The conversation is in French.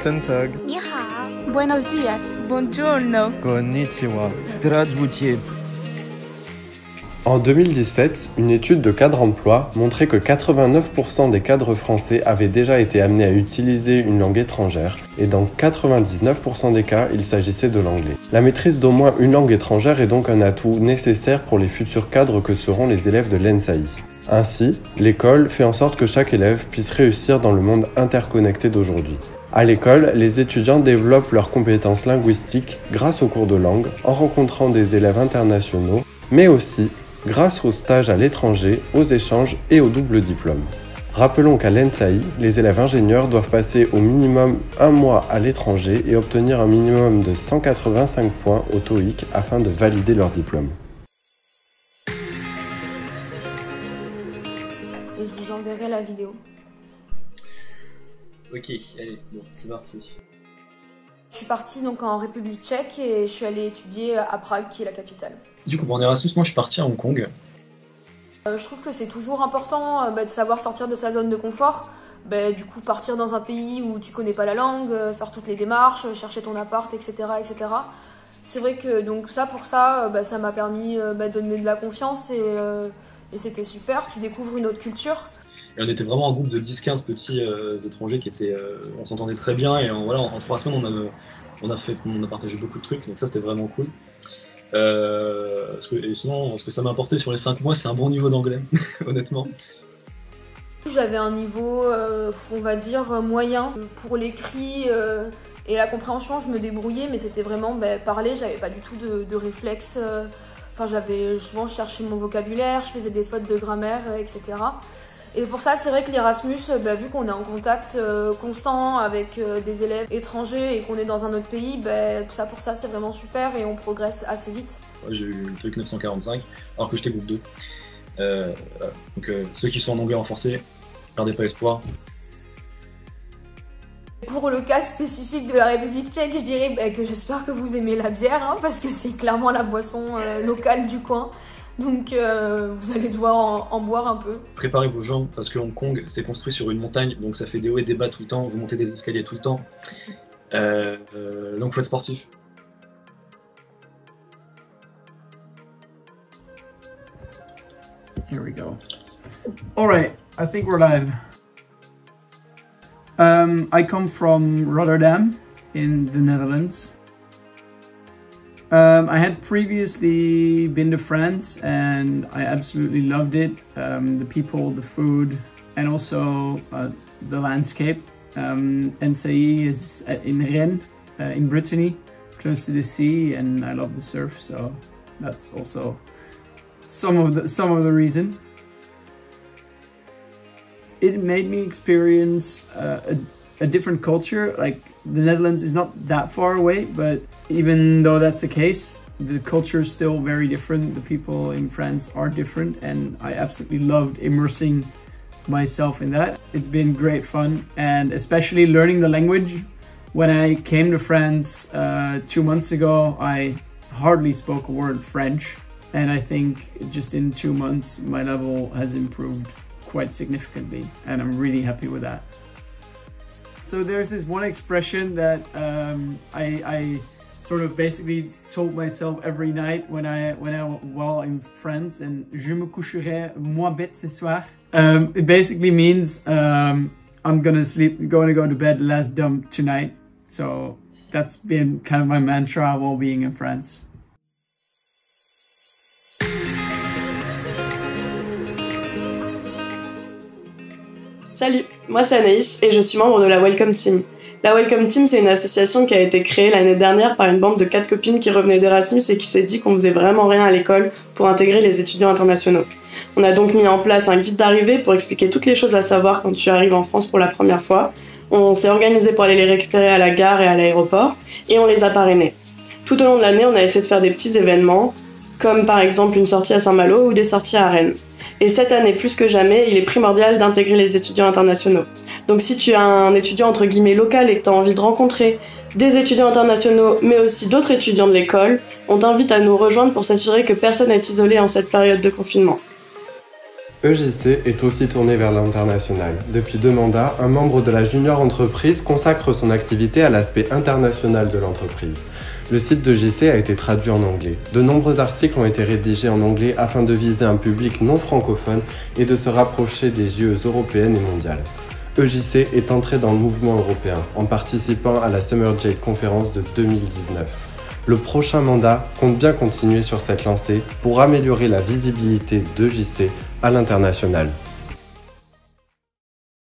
Guten Tag. 你好 Buenos días. Buongiorno. Konnichiwa. Здравствуйте. En 2017, une étude de Cadre Emploi montrait que 89% des cadres français avaient déjà été amenés à utiliser une langue étrangère et dans 99% des cas, il s'agissait de l'anglais. La maîtrise d'au moins une langue étrangère est donc un atout nécessaire pour les futurs cadres que seront les élèves de l'ENSAI. Ainsi, l'école fait en sorte que chaque élève puisse réussir dans le monde interconnecté d'aujourd'hui. À l'école, les étudiants développent leurs compétences linguistiques grâce aux cours de langue, en rencontrant des élèves internationaux, mais aussi grâce aux stages à l'étranger, aux échanges et au double diplôme. Rappelons qu'à l'ENSAI, les élèves ingénieurs doivent passer au minimum 1 mois à l'étranger et obtenir un minimum de 185 points au TOEIC afin de valider leur diplôme. Et je vous enverrai la vidéo. Ok, allez, bon, c'est parti. Je suis partie donc en République tchèque et je suis allée étudier à Prague, qui est la capitale. Du coup, pour en Erasmus, moi je suis parti à Hong Kong. Je trouve que c'est toujours important de savoir sortir de sa zone de confort. Du coup, partir dans un pays où tu connais pas la langue, faire toutes les démarches, chercher ton appart, etc. etc. C'est vrai que donc ça m'a permis de donner de la confiance et c'était super. Tu découvres une autre culture. Et on était vraiment un groupe de 10-15 petits étrangers qui étaient, on s'entendait très bien et en 3 semaines on a partagé beaucoup de trucs, donc ça c'était vraiment cool. Sinon, ce que ça m'a apporté sur les 5 mois, c'est un bon niveau d'anglais, honnêtement. J'avais un niveau, on va dire, moyen. Pour l'écrit et la compréhension, je me débrouillais, mais c'était vraiment parler, j'avais pas du tout de réflexe. Je cherchais mon vocabulaire, je faisais des fautes de grammaire, etc. Et pour ça, c'est vrai que l'Erasmus, vu qu'on est en contact constant avec des élèves étrangers et qu'on est dans un autre pays, pour ça, c'est vraiment super et on progresse assez vite. Ouais, j'ai eu le truc 945, alors que j'étais groupe 2. Donc ceux qui sont en anglais renforcé, perdez pas espoir. Pour le cas spécifique de la République tchèque, je dirais que j'espère que vous aimez la bière, hein, parce que c'est clairement la boisson locale du coin. Donc vous allez devoir en boire un peu. Préparez vos jambes parce que Hong Kong c'est construit sur une montagne, donc ça fait des hauts et des bas tout le temps, vous montez des escaliers tout le temps. Donc faut être sportif. Here we go. All right, I think we're live. I come from Rotterdam in the Netherlands. I had previously been to France and I absolutely loved it. The people, the food, and also the landscape. NCI is in Rennes, in Brittany, close to the sea, and I love the surf, so that's also some of the reason. It made me experience a different culture. Like, the Netherlands is not that far away, but even though that's the case, the culture is still very different. The people in France are different, and I absolutely loved immersing myself in that. It's been great fun, and especially learning the language. When I came to France 2 months ago, I hardly spoke a word French, and I think just in 2 months my level has improved quite significantly, and I'm really happy with that. So there's this one expression that I sort of basically told myself every night when I while in France, and je me coucherai moins bête ce soir. It basically means I'm gonna go to bed less dumb tonight. So that's been kind of my mantra while being in France. Salut, moi c'est Anaïs et je suis membre de la Welcome Team. La Welcome Team, c'est une association qui a été créée l'année dernière par une bande de 4 copines qui revenaient d'Erasmus et qui s'est dit qu'on faisait vraiment rien à l'école pour intégrer les étudiants internationaux. On a donc mis en place un guide d'arrivée pour expliquer toutes les choses à savoir quand tu arrives en France pour la première fois. On s'est organisé pour aller les récupérer à la gare et à l'aéroport et on les a parrainés. Tout au long de l'année, on a essayé de faire des petits événements, comme par exemple une sortie à Saint-Malo ou des sorties à Rennes. Et cette année, plus que jamais, il est primordial d'intégrer les étudiants internationaux. Donc si tu es un étudiant entre guillemets local et que tu as envie de rencontrer des étudiants internationaux, mais aussi d'autres étudiants de l'école, on t'invite à nous rejoindre pour s'assurer que personne n'est isolé en cette période de confinement. EJC est aussi tourné vers l'international. Depuis 2 mandats, un membre de la junior entreprise consacre son activité à l'aspect international de l'entreprise. Le site de JC a été traduit en anglais. De nombreux articles ont été rédigés en anglais afin de viser un public non francophone et de se rapprocher des JE européennes et mondiales. EJC est entré dans le mouvement européen en participant à la Summer Jade Conference de 2019. Le prochain mandat compte bien continuer sur cette lancée pour améliorer la visibilité de JC à l'international.